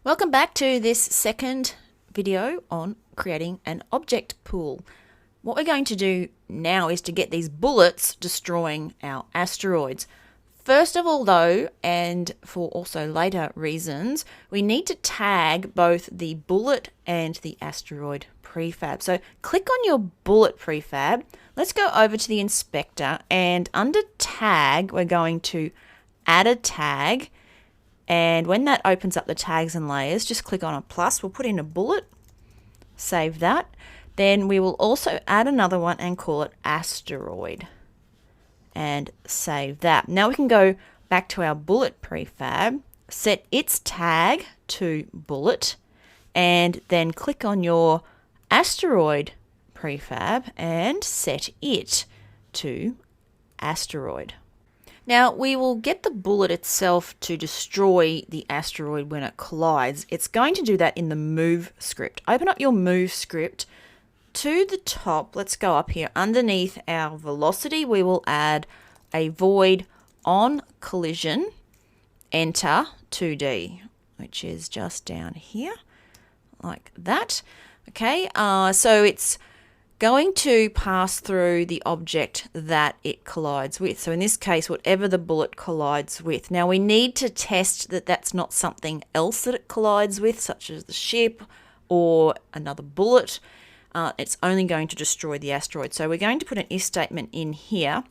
Welcome back to this second video on creating an object pool. What we're going to do now is to get these bullets destroying our asteroids. First of all though, and for also later reasons, we need to tag both the bullet and the asteroid prefab. So click on your bullet prefab. Let's go over to the inspector, and under tag we're going to add a tag. And when that opens up the tags and layers, just click on a plus. We'll put in a bullet, save that. Then we will also add another one and call it asteroid and save that. Now we can go back to our bullet prefab, set its tag to bullet, and then click on your asteroid prefab and set it to asteroid. Now we will get the bullet itself to destroy the asteroid when it collides. It's going to do that in the move script. Open up your move script to the top. Let's go up here. Underneath our velocity, we will add a void on collision, enter 2D, which is just down here like that. Okay, so it's going to pass through the object that it collides with. So in this case, whatever the bullet collides with. Now we need to test that that's not something else that it collides with, such as the ship or another bullet. It's only going to destroy the asteroid. So we're going to put an if statement in here.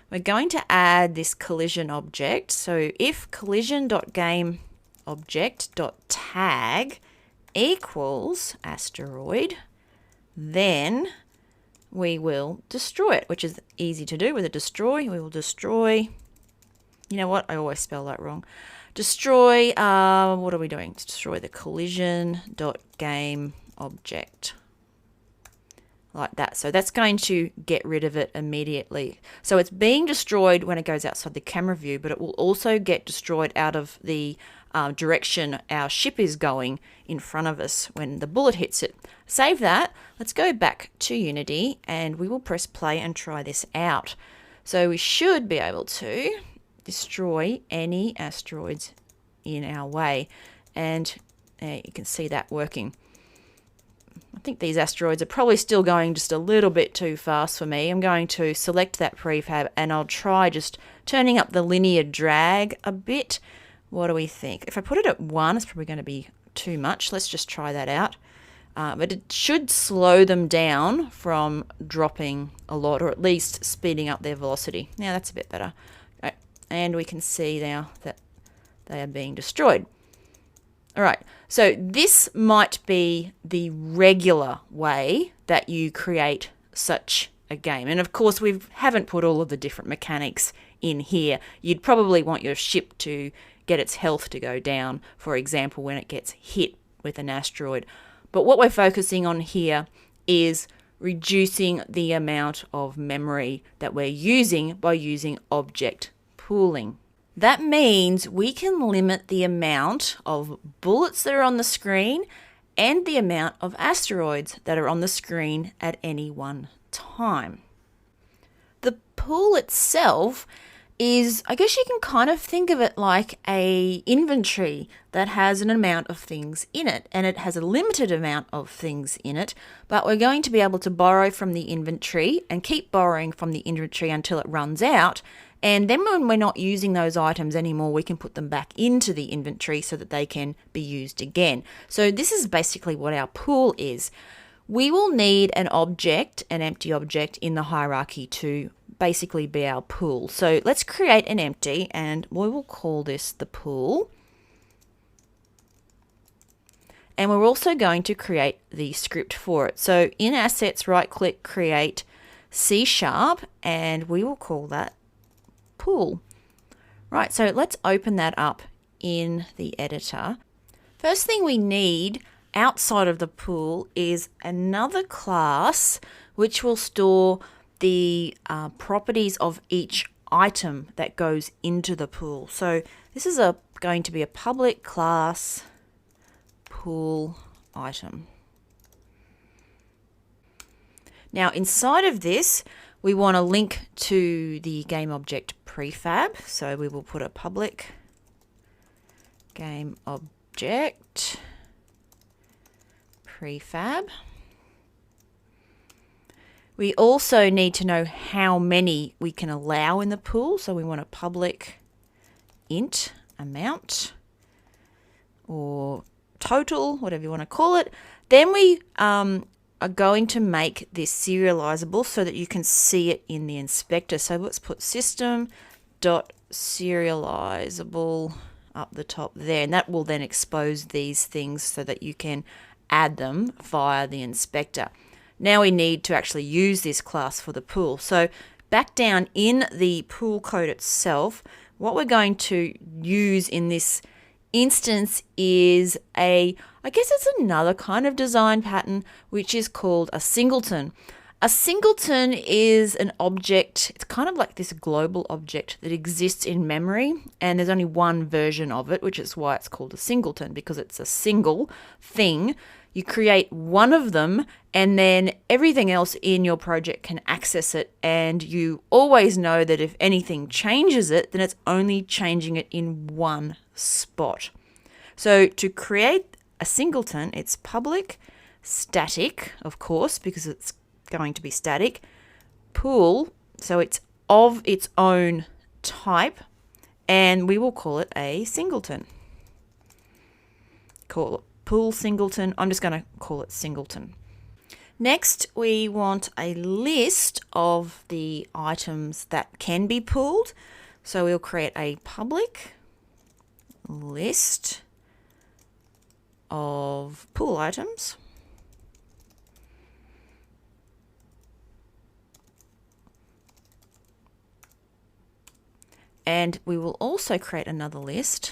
We're going to add this collision object. So if collision.gameObject.tag equals asteroid, then we will destroy it, which is easy to do with a destroy. We will destroy, you know what, I always spell that wrong. Destroy, what are we doing? Destroy the collision.game object. Like that. So that's going to get rid of it immediately. So it's being destroyed when it goes outside the camera view, but it will also get destroyed out of the direction our ship is going in front of us when the bullet hits it. Save that. Let's go back to Unity and we will press play and try this out. So we should be able to destroy any asteroids in our way, and you can see that working. I think these asteroids are probably still going just a little bit too fast for me. I'm going to select that prefab and I'll try just turning up the linear drag a bit. What do we think? If I put it at 1, it's probably going to be too much. Let's just try that out. But it should slow them down from dropping a lot, or at least speeding up their velocity. Now that's a bit better. Okay. And we can see now that they are being destroyed. All right, so this might be the regular way that you create such a game. And of course, we haven't put all of the different mechanics in here. You'd probably want your ship to get its health to go down, for example, when it gets hit with an asteroid. But what we're focusing on here is reducing the amount of memory that we're using by using object pooling. That means we can limit the amount of bullets that are on the screen and the amount of asteroids that are on the screen at any one time. The pool itself is, I guess you can kind of think of it like a inventory that has an amount of things in it, and it has a limited amount of things in it, but we're going to be able to borrow from the inventory and keep borrowing from the inventory until it runs out. And then when we're not using those items anymore, we can put them back into the inventory so that they can be used again. So this is basically what our pool is. We will need an object, an empty object in the hierarchy to basically be our pool. So let's create an empty and we will call this the pool. And we're also going to create the script for it. So in assets, right click, create C#, and we will call that pool. Right, so let's open that up in the editor. First thing we need outside of the pool is another class which will store the properties of each item that goes into the pool. So this is going to be a public class pool item. Now inside of this, we want to link to the game object prefab. So we will put a public game object object, prefab. We also need to know how many we can allow in the pool. So we want a public int amount or total, whatever you want to call it. Then we are going to make this serializable so that you can see it in the inspector. So let's put system.serializable up the top there, and that will then expose these things so that you can add them via the inspector. Now we need to actually use this class for the pool. So back down in the pool code itself, what we're going to use in this instance is I guess it's another kind of design pattern, which is called a singleton. A singleton is an object, it's kind of like this global object that exists in memory, and there's only one version of it, which is why it's called a singleton, because it's a single thing. You create one of them, and then everything else in your project can access it, and you always know that if anything changes it, then it's only changing it in one spot. So to create a singleton, it's public, static, of course, because it's going to be static, pool, so it's of its own type, and we will call it a singleton. Call it pool singleton. I'm just going to call it singleton. Next, we want a list of the items that can be pooled. So we'll create a public list of pool items. And we will also create another list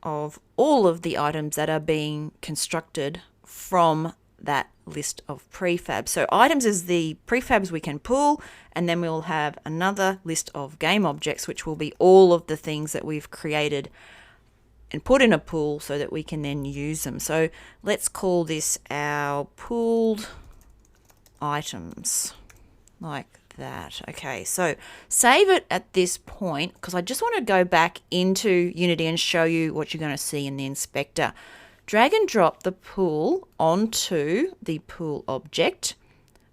of all of the items that are being constructed from that list of prefabs. So items is the prefabs we can pool, and then we'll have another list of game objects, which will be all of the things that we've created and put in a pool so that we can then use them. So let's call this our pooled items, like that. Okay, so save it at this point, because I just want to go back into Unity and show you what you're going to see in the inspector. Drag and drop the pool onto the pool object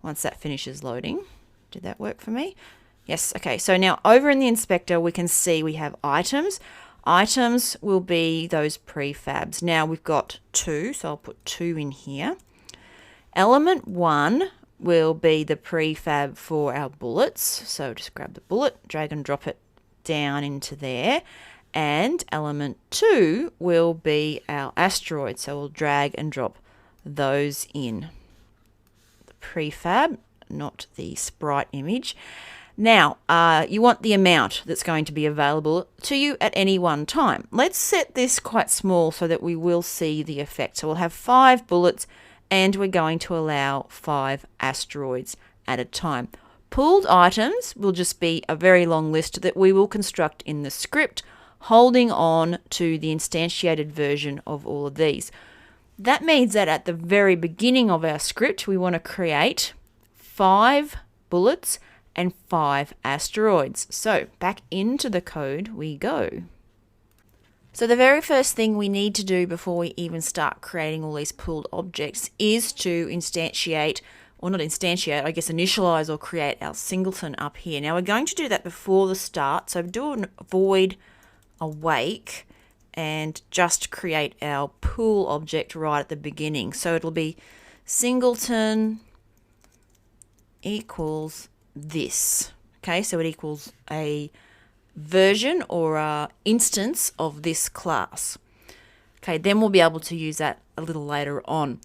once that finishes loading. Did that work for me? Yes. Okay, so now over in the inspector we can see we have items. Items will be those prefabs. Now we've got 2, so I'll put 2 in here. Element 1 will be the prefab for our bullets. So just grab the bullet, drag and drop it down into there. And element 2 will be our asteroid. So we'll drag and drop those in. The prefab, not the sprite image. Now, you want the amount that's going to be available to you at any one time. Let's set this quite small so that we will see the effect. So we'll have 5 bullets, and we're going to allow 5 asteroids at a time. Pooled items will just be a very long list that we will construct in the script, holding on to the instantiated version of all of these. That means that at the very beginning of our script, we want to create 5 bullets and 5 asteroids. So back into the code we go. So the very first thing we need to do before we even start creating all these pooled objects is to instantiate, or not instantiate, I guess initialize or create our singleton up here. Now we're going to do that before the start, so do a void awake and just create our pool object right at the beginning. So it'll be singleton equals this. Okay, so it equals a version or a instance of this class. Okay, then we'll be able to use that a little later on.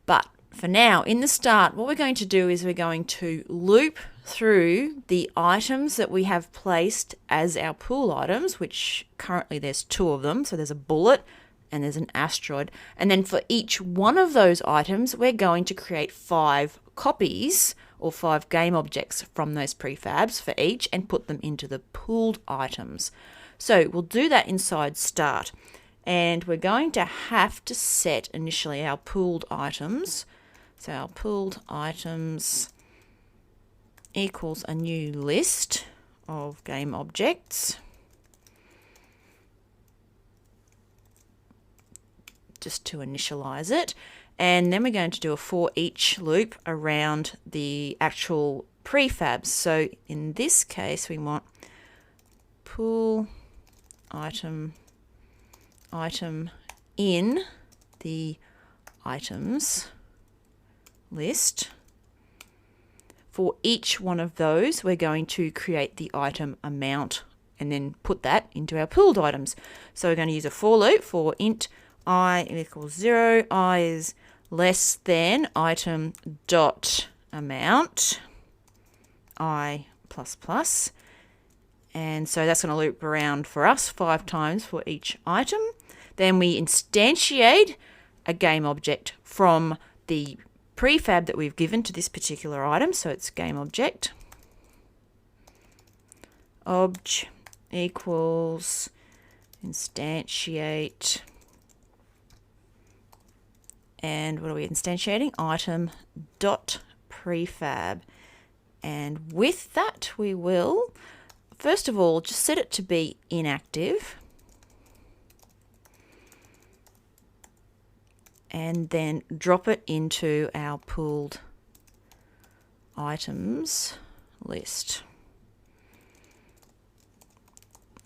But for now, in the start, what we're going to do is we're going to loop through the items that we have placed as our pool items, which currently there's 2 of them. So there's a bullet and there's an asteroid. And then for each one of those items, we're going to create 5 copies or 5 game objects from those prefabs for each and put them into the pooled items. So we'll do that inside start. And we're going to have to set initially our pooled items. So our pooled items equals a new list of game objects. just to initialize it. And then we're going to do a for each loop around the actual prefabs. So in this case, we want pool item in the items list. For each one of those, we're going to create the item amount and then put that into our pooled items. So we're going to use a for loop for int I equals 0, I is less than item dot amount, I plus plus. And so that's going to loop around for us 5 times for each item. Then we instantiate a game object from the prefab that we've given to this particular item. So it's game object obj equals instantiate, and what are we instantiating? Item dot prefab. And with that, we will first of all just set it to be inactive, and then drop it into our pooled items list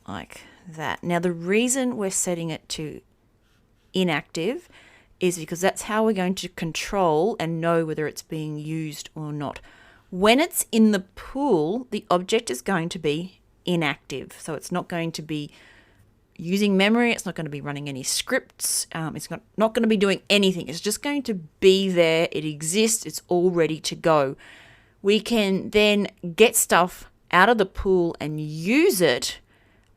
like that. Now the reason we're setting it to inactive is because that's how we're going to control and know whether it's being used or not. When it's in the pool, the object is going to be inactive. So it's not going to be using memory. It's not going to be running any scripts. It's not going to be doing anything. It's just going to be there. It exists. It's all ready to go. We can then get stuff out of the pool and use it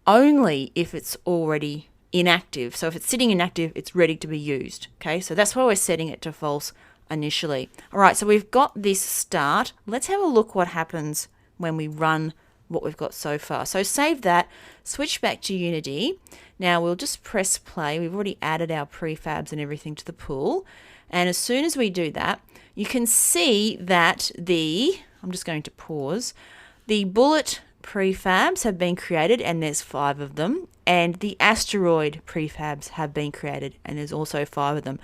only if it's already inactive. So if it's sitting inactive, it's ready to be used. Okay, so that's why we're setting it to false initially. All right, so we've got this start. Let's have a look what happens when we run what we've got so far. So save that, switch back to Unity. Now we'll just press play. We've already added our prefabs and everything to the pool. And as soon as we do that, you can see that I'm just going to pause, the bullet prefabs have been created, and there's 5 of them, and the asteroid prefabs have been created, and there's also 5 of them.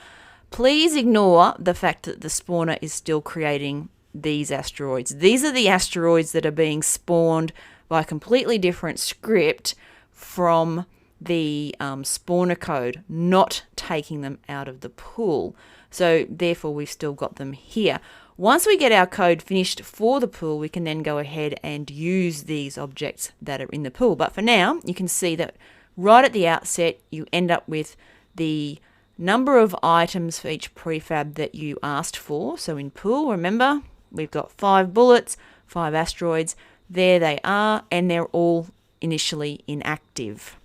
Please ignore the fact that the spawner is still creating these asteroids. These are the asteroids that are being spawned by a completely different script from the spawner code, not taking them out of the pool. So therefore we've still got them here. Once we get our code finished for the pool, we can then go ahead and use these objects that are in the pool. But for now, you can see that right at the outset, you end up with the number of items for each prefab that you asked for. So in pool, remember, we've got 5 bullets, 5 asteroids. There they are, and they're all initially inactive.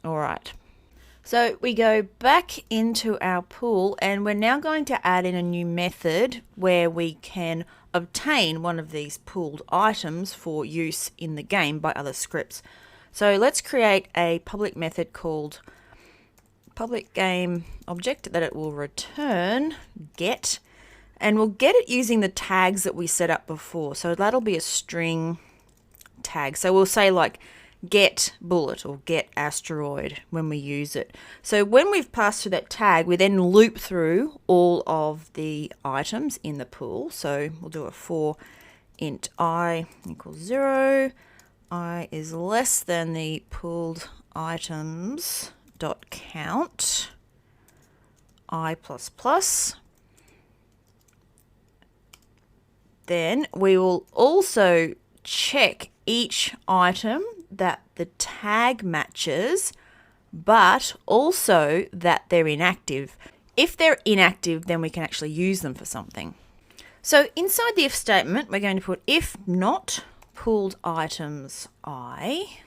All right. So we go back into our pool, and we're now going to add in a new method where we can obtain one of these pooled items for use in the game by other scripts. So let's create a public method called public game object that it will return get, and we'll get it using the tags that we set up before. So that'll be a string tag. So we'll say like get bullet or get asteroid when we use it. So when we've passed through that tag, we then loop through all of the items in the pool. So we'll do a for int I equals 0, I is less than the pooled items dot count, I plus plus. Then we will also check each item that the tag matches, but also that they're inactive. If they're inactive, then we can actually use them for something. So inside the if statement, we're going to put if not pooled items I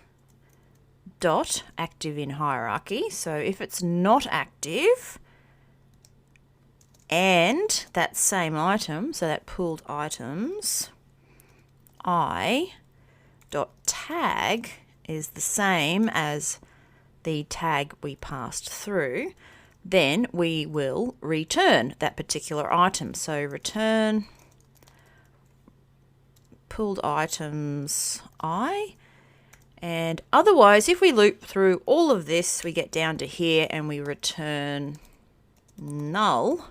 dot active in hierarchy. So if it's not active and that same item, so that pooled items I dot tag is the same as the tag we passed through, then we will return that particular item. So return pooled items I, and otherwise if we loop through all of this, we get down to here and we return null,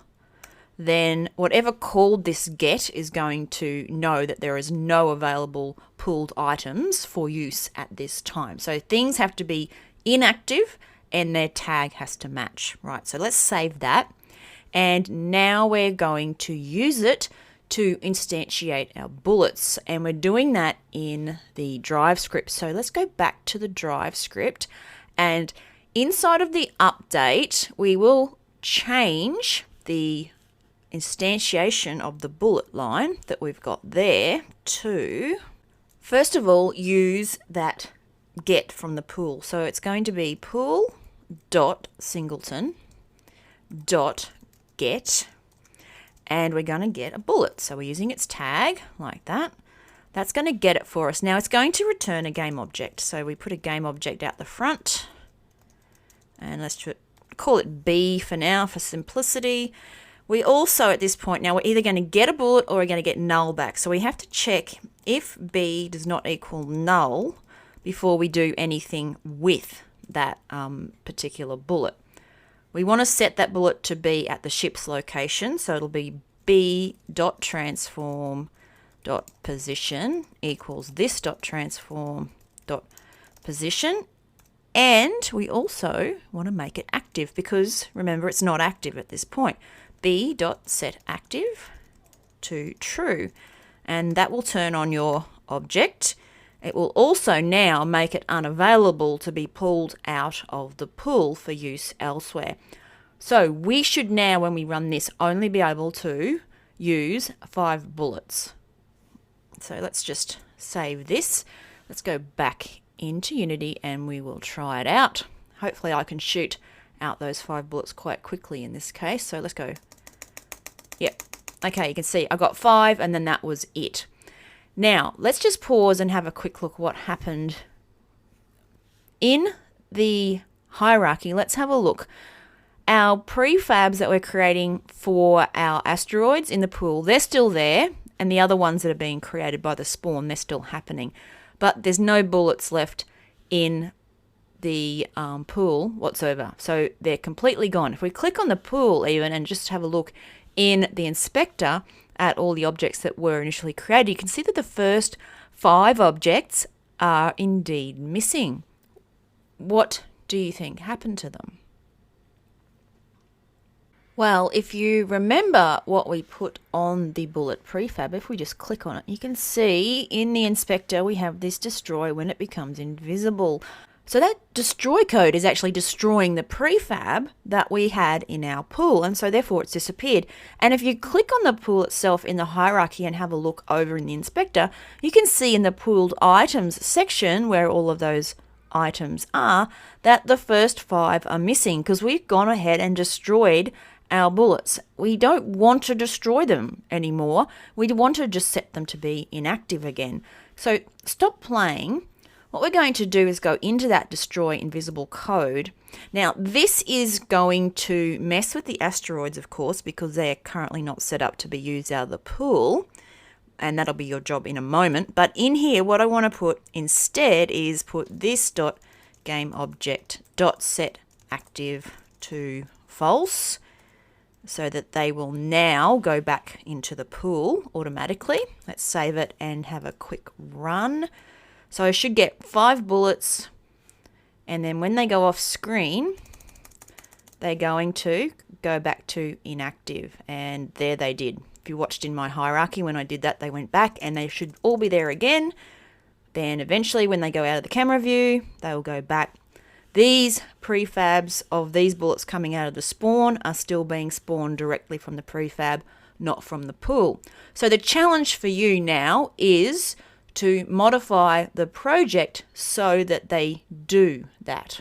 then whatever called this get is going to know that there is no available pooled items for use at this time. So things have to be inactive and their tag has to match, right? So let's save that. And now we're going to use it to instantiate our bullets, and we're doing that in the drive script. So let's go back to the drive script, and inside of the update, we will change the instantiation of the bullet line that we've got there to, first of all, use that get from the pool. So it's going to be pool dot singleton dot get, and we're going to get a bullet. So we're using its tag like that. That's going to get it for us. Now it's going to return a game object. So we put a game object out the front, and let's call it B for now for simplicity. We also, at this point now, we're either going to get a bullet or we're going to get null back. So we have to check if B does not equal null before we do anything with that particular bullet. We want to set that bullet to be at the ship's location. So it'll be b.transform.position equals this.transform.position. And we also want to make it active because, remember, it's not active at this point. b.setActive to true, and that will turn on your object. It will also now make it unavailable to be pulled out of the pool for use elsewhere. So we should now, when we run this, only be able to use 5 bullets. So let's just save this. Let's go back into Unity and we will try it out. Hopefully I can shoot out those 5 bullets quite quickly in this case. So let's go. Yep. Okay, you can see I got 5 and then that was it. Now, let's just pause and have a quick look what happened. In the hierarchy, let's have a look. Our prefabs that we're creating for our asteroids in the pool, they're still there, and the other ones that are being created by the spawn, they're still happening. But there's no bullets left in the pool whatsoever. So they're completely gone. If we click on the pool even and just have a look in the inspector at all the objects that were initially created, you can see that the first 5 objects are indeed missing. What do you think happened to them? Well, if you remember what we put on the bullet prefab, if we just click on it, you can see in the inspector we have this destroy when it becomes invisible. So that destroy code is actually destroying the prefab that we had in our pool, and so therefore it's disappeared. And if you click on the pool itself in the hierarchy and have a look over in the inspector, you can see in the pooled items section where all of those items are that the first 5 are missing because we've gone ahead and destroyed our bullets. We don't want to destroy them anymore. We want to just set them to be inactive again. So stop playing. What we're going to do is go into that destroy invisible code. Now, this is going to mess with the asteroids, of course, because they're currently not set up to be used out of the pool, and that'll be your job in a moment. But in here, what I want to put instead is put this.gameObject.setActive to false, so that they will now go back into the pool automatically. Let's save it and have a quick run. So I should get 5 bullets, and then when they go off screen, they're going to go back to inactive, and there they did. If you watched in my hierarchy when I did that, they went back and they should all be there again. Then eventually when they go out of the camera view, they will go back. These prefabs of these bullets coming out of the spawn are still being spawned directly from the prefab, not from the pool. So the challenge for you now is to modify the project so that they do that.